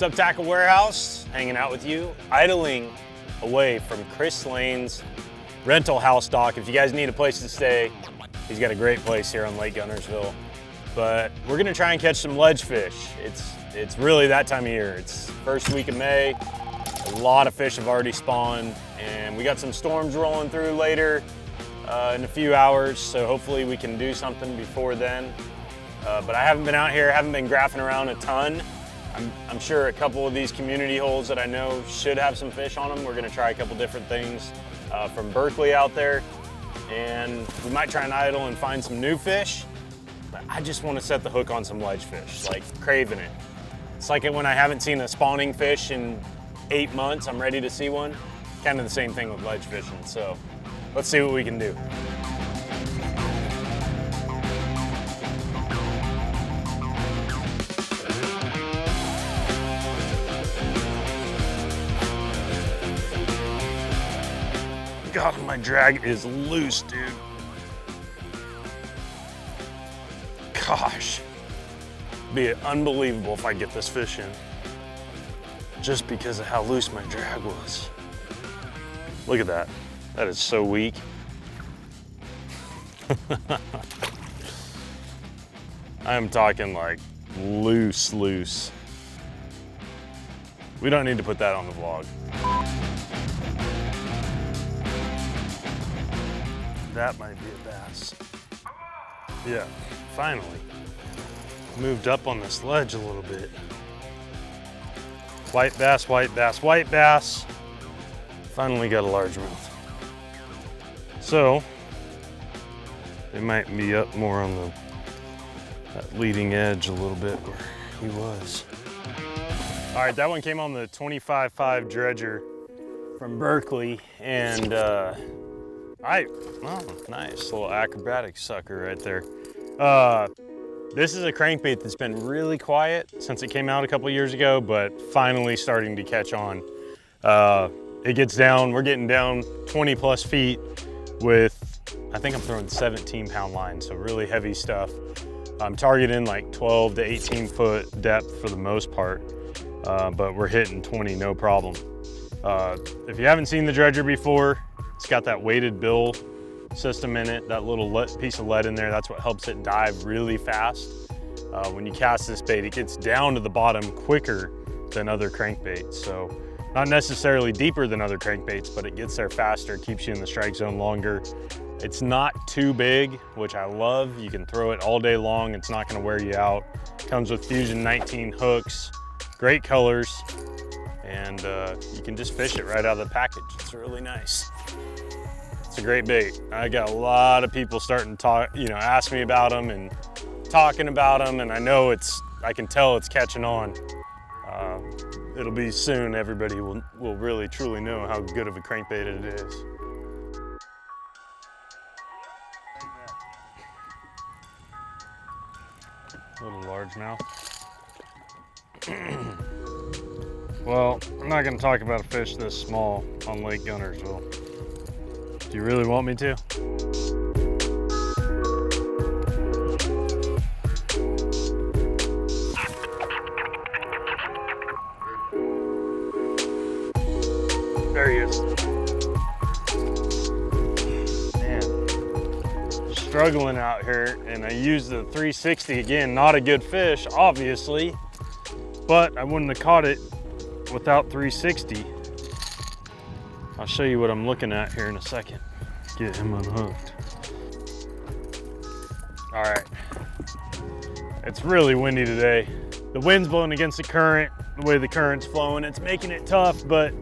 What's up, Tackle Warehouse? Hanging out with you, idling away from Chris Lane's rental house dock. If you guys need a place to stay, he's got a great place here on Lake Guntersville. But we're gonna try and catch some ledge fish. It's really that time of year. It's first week of May. A lot of fish have already spawned, and we got some storms rolling through later in a few hours, so hopefully we can do something before then. But I haven't been out here, haven't been graphing around a ton. I'm sure a couple of these community holes that I know should have some fish on them. We're gonna try a couple different things from Berkley out there, and we might try and idle and find some new fish, but I just wanna set the hook on some ledge fish, like craving it. It's like when I haven't seen a spawning fish in 8 months, I'm ready to see one. Kind of the same thing with ledge fishing, so let's see what we can do. God, my drag is loose, dude. Gosh, it'd be unbelievable if I get this fish in, just because of how loose my drag was. Look at that. That is so weak. I'm talking like loose. We don't need to put that on the vlog. That might be a bass. Yeah, finally. Moved up on this ledge a little bit. White bass, white bass, white bass. Finally got a largemouth. So, they might be up more on that leading edge a little bit where he was. All right, that one came on the 25.5 dredger from Berkley, and oh, nice little acrobatic sucker right there. This is a crankbait that's been really quiet since it came out a couple years ago, but finally starting to catch on. It gets down, we're getting down 20 plus feet with, I think I'm throwing 17-pound line, so really heavy stuff. I'm targeting like 12 to 18 foot depth for the most part, but we're hitting 20 no problem. If you haven't seen the dredger before, it's got that weighted bill system in it, that little piece of lead in there. That's what helps it dive really fast. When you cast this bait, it gets down to the bottom quicker than other crankbaits. So not necessarily deeper than other crankbaits, but it gets there faster, keeps you in the strike zone longer. It's not too big, which I love. You can throw it all day long. It's not gonna wear you out. Comes with Fusion19 hooks, great colors, and you can just fish it right out of the package. It's really nice. It's a great bait. I got a lot of people starting to talk, ask me about them and talking about them, and I can tell it's catching on. It'll be soon, everybody will really truly know how good of a crankbait it is. Little largemouth. Well, I'm not gonna talk about a fish this small on Lake Guntersville. Do you really want me to? There he is. Man, struggling out here, and I used the 360 again. Not a good fish, obviously, but I wouldn't have caught it without 360. I'll show you what I'm looking at here in a second. Get him unhooked. All right. It's really windy today. The wind's blowing against the current, the way the current's flowing. It's making it tough, but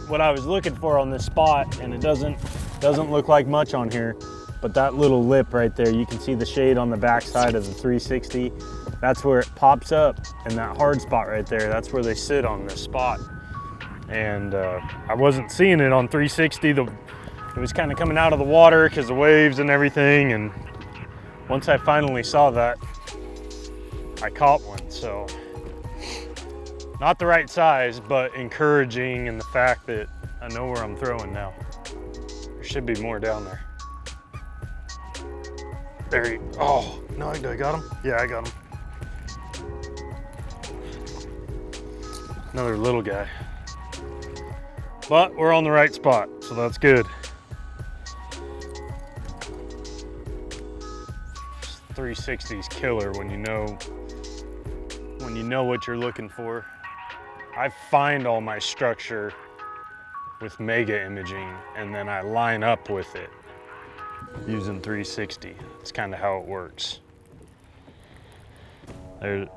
what I was looking for on this spot, and it doesn't look like much on here, but that little lip right there, you can see the shade on the back side of the 360. That's where it pops up, and that hard spot right there, that's where they sit on this spot. And I wasn't seeing it on 360. It was kind of coming out of the water because the waves and everything, and once I finally saw that, I caught one. So not the right size, but encouraging in the fact that I know where I'm throwing now. There should be more down there. There he, oh, no, I got him. Yeah, I got him. Another little guy. But we're on the right spot, so that's good. 360 is killer when you know what you're looking for. I find all my structure with mega imaging and then I line up with it using 360. It's kind of how it works. There.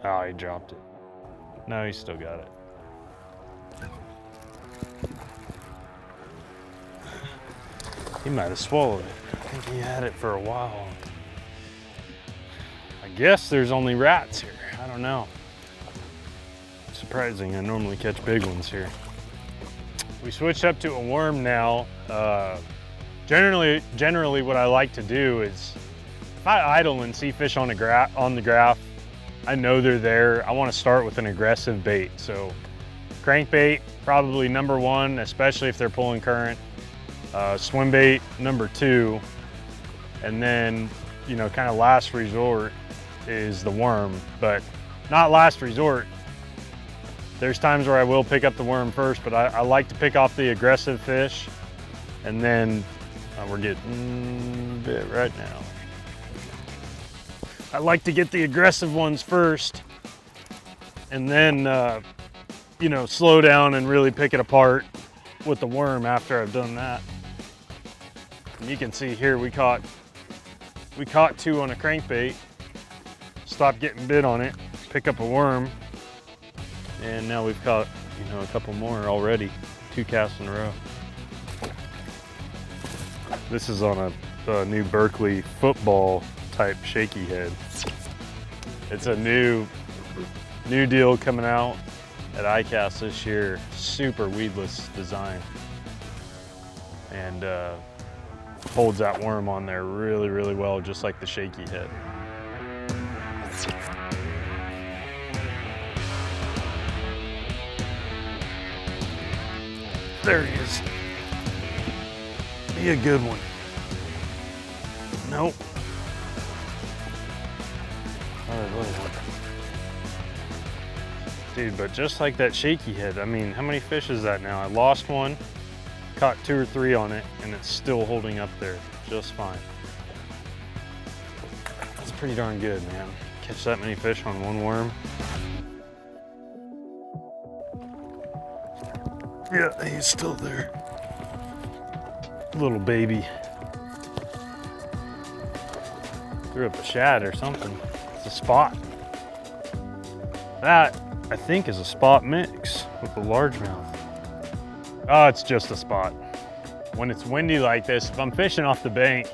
Oh, he dropped it. No, he still got it. He might have swallowed it. I think he had it for a while. I guess there's only rats here. I don't know. Surprising, I normally catch big ones here. We switched up to a worm now. Generally what I like to do is, if I idle and see fish on the graph, I know they're there. I want to start with an aggressive bait. So crankbait, probably number one, especially if they're pulling current. Swimbait, number two. And then, you know, kind of last resort is the worm, but not last resort. There's times where I will pick up the worm first, but I like to pick off the aggressive fish, and then we're getting bit right now. I like to get the aggressive ones first, and then you know, slow down and really pick it apart with the worm after I've done that. And you can see here we caught two on a crankbait. Stop getting bit on it, pick up a worm, and now we've caught, you know, a couple more already. 2 casts in a row. This is on a new Berkley football type shaky head. It's a new deal coming out at ICAST this year. Super weedless design, and holds that worm on there really, really well, just like the shaky head. There he is. Be a good one. Nope. Dude, but just like that shaky head, I mean, how many fish is that now? I lost one, caught 2 or 3 on it, and it's still holding up there just fine. That's pretty darn good, man. Catch that many fish on one worm. Yeah, he's still there. Little baby. Threw up a shad or something. It's a spot. That, I think, is a spot mix with a largemouth. Oh, it's just a spot. When it's windy like this, if I'm fishing off the bank,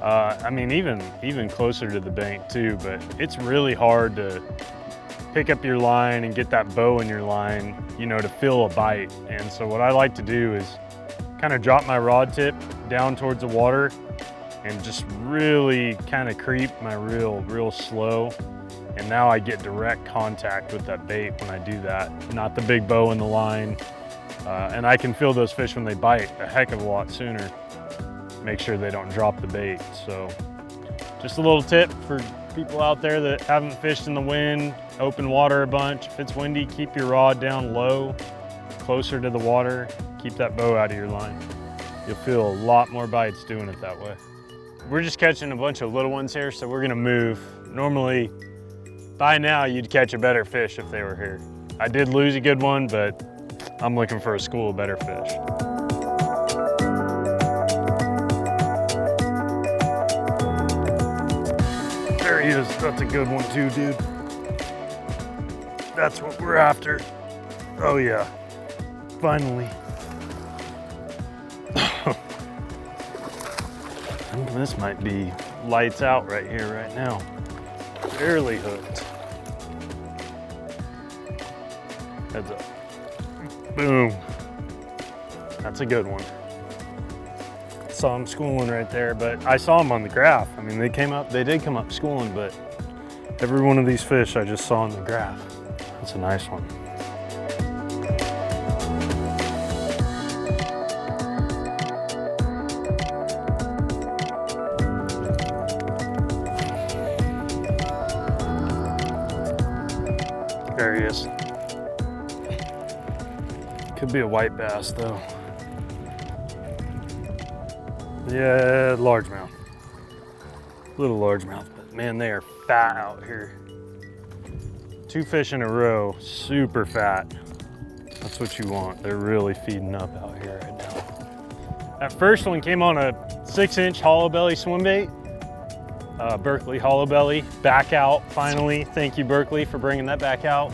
I mean, even closer to the bank too, but it's really hard to pick up your line and get that bow in your line, you know, to feel a bite. And so what I like to do is kind of drop my rod tip down towards the water and just really kind of creep my reel real slow. And now I get direct contact with that bait when I do that, not the big bow in the line. And I can feel those fish when they bite a heck of a lot sooner. Make sure they don't drop the bait. So just a little tip for people out there that haven't fished in the wind, open water a bunch. If it's windy, keep your rod down low, closer to the water. Keep that bow out of your line. You'll feel a lot more bites doing it that way. We're just catching a bunch of little ones here, so we're gonna move. Normally, by now, you'd catch a better fish if they were here. I did lose a good one, but I'm looking for a school of better fish. There he is. That's a good one too, dude. That's what we're after. Oh yeah, finally. This might be lights out right here, right now. Barely hooked. Heads up. Boom. That's a good one. Saw him schooling right there, but I saw him on the graph. I mean, they did come up schooling, but every one of these fish I just saw on the graph. That's a nice one. There he is. Could be a white bass though. Yeah, largemouth. Little largemouth, but man, they are fat out here. 2 fish in a row, super fat. That's what you want. They're really feeding up out here right now. That first one came on a 6-inch hollow belly swim bait. Berkley hollow belly, back out finally. Thank you, Berkley, for bringing that back out.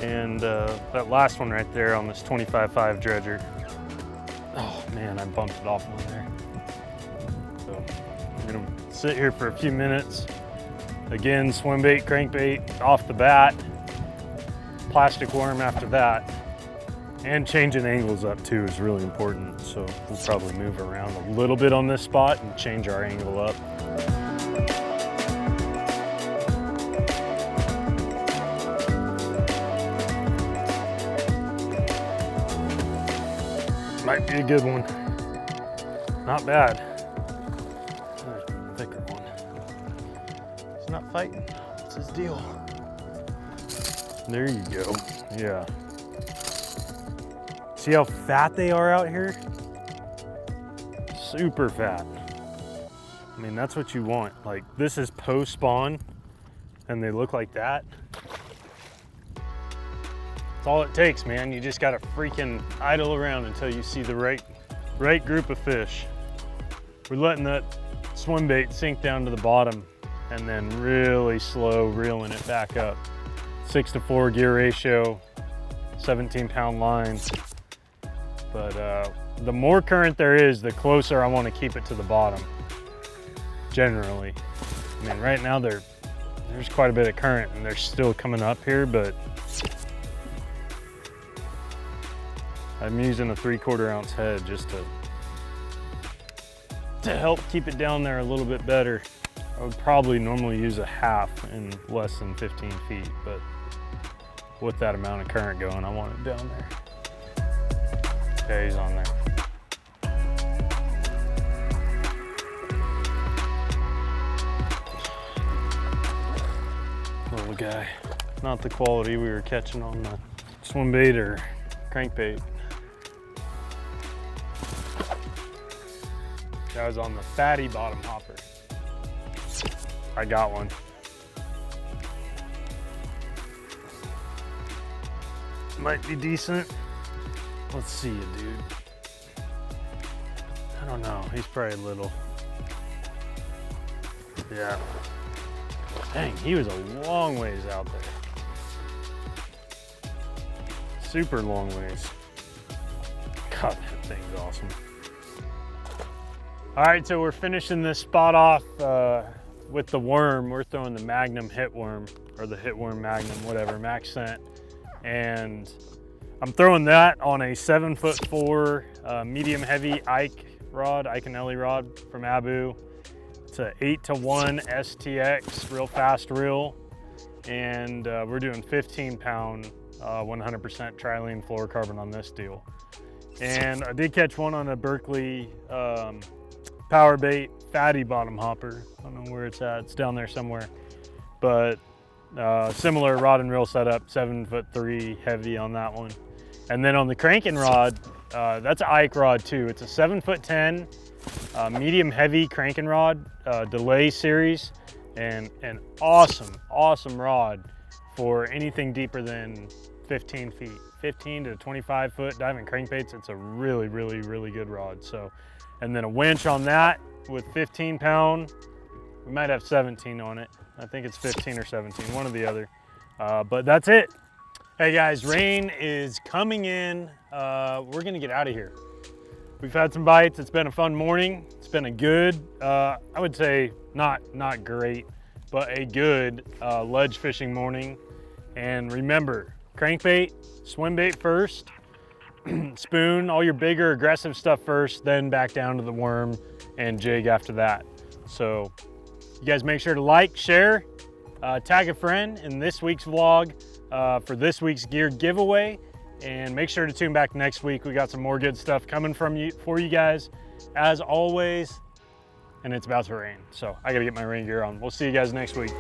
And that last one right there on this 25.5 dredger. Oh man, I bumped it off one there. So I'm gonna sit here for a few minutes. Again, swim bait, crankbait off the bat. Plastic worm after that. And changing angles up too is really important. So we'll probably move around a little bit on this spot and change our angle up. Might be a good one. Not bad. Another thicker one. He's not fighting. What's his deal? There you go. Yeah. See how fat they are out here? Super fat. I mean, that's what you want. Like, this is post-spawn, and they look like that. That's all it takes, man. You just gotta freaking idle around until you see the right group of fish. We're letting that swim bait sink down to the bottom and then really slow reeling it back up. 6-to-4 gear ratio, 17-pound line. But the more current there is, the closer I want to keep it to the bottom, generally. I mean, right now there's quite a bit of current and they're still coming up here, but I'm using a 3/4 ounce head just to help keep it down there a little bit better. I would probably normally use a half in less than 15 feet, but with that amount of current going, I want it down there. Okay, he's on there. Little guy. Not the quality we were catching on the swim bait or crankbait. That was on the fatty bottom hopper. I got one. Might be decent. Let's see you, dude. I don't know, he's probably little. Yeah. Dang, he was a long ways out there. Super long ways. God, that thing's awesome. All right, so we're finishing this spot off with the worm. We're throwing the Magnum hit worm, or the hit worm Magnum, whatever, Maxscent. And I'm throwing that on a 7'4" medium heavy Ike and Ellie rod from Abu. It's a 8-to-1 STX, real fast reel. And we're doing 15-pound 100% Trilene fluorocarbon on this deal. And I did catch one on a Berkley Powerbait fatty bottom hopper. I don't know where it's at, it's down there somewhere. But similar rod and reel setup, 7'3" heavy on that one. And then on the cranking rod, that's an Ike rod too. It's a 7'10" medium heavy cranking rod, delay series, and an awesome rod for anything deeper than 15 feet. 15 to 25 foot diving crankbaits, it's a really good rod. So, and then a winch on that with 15-pound. We might have 17 on it. I think it's 15 or 17, one or the other. But that's it. Hey guys, rain is coming in. We're gonna get out of here. We've had some bites. It's been a fun morning. It's been a good, I would say not great, but a good ledge fishing morning. And remember, crankbait, swim bait first, spoon, all your bigger aggressive stuff first, then back down to the worm and jig after that. So you guys make sure to like, share, tag a friend in this week's vlog for this week's gear giveaway. And make sure to tune back next week. We got some more good stuff coming for you guys, as always. And it's about to rain, so I gotta get my rain gear on. We'll see you guys next week.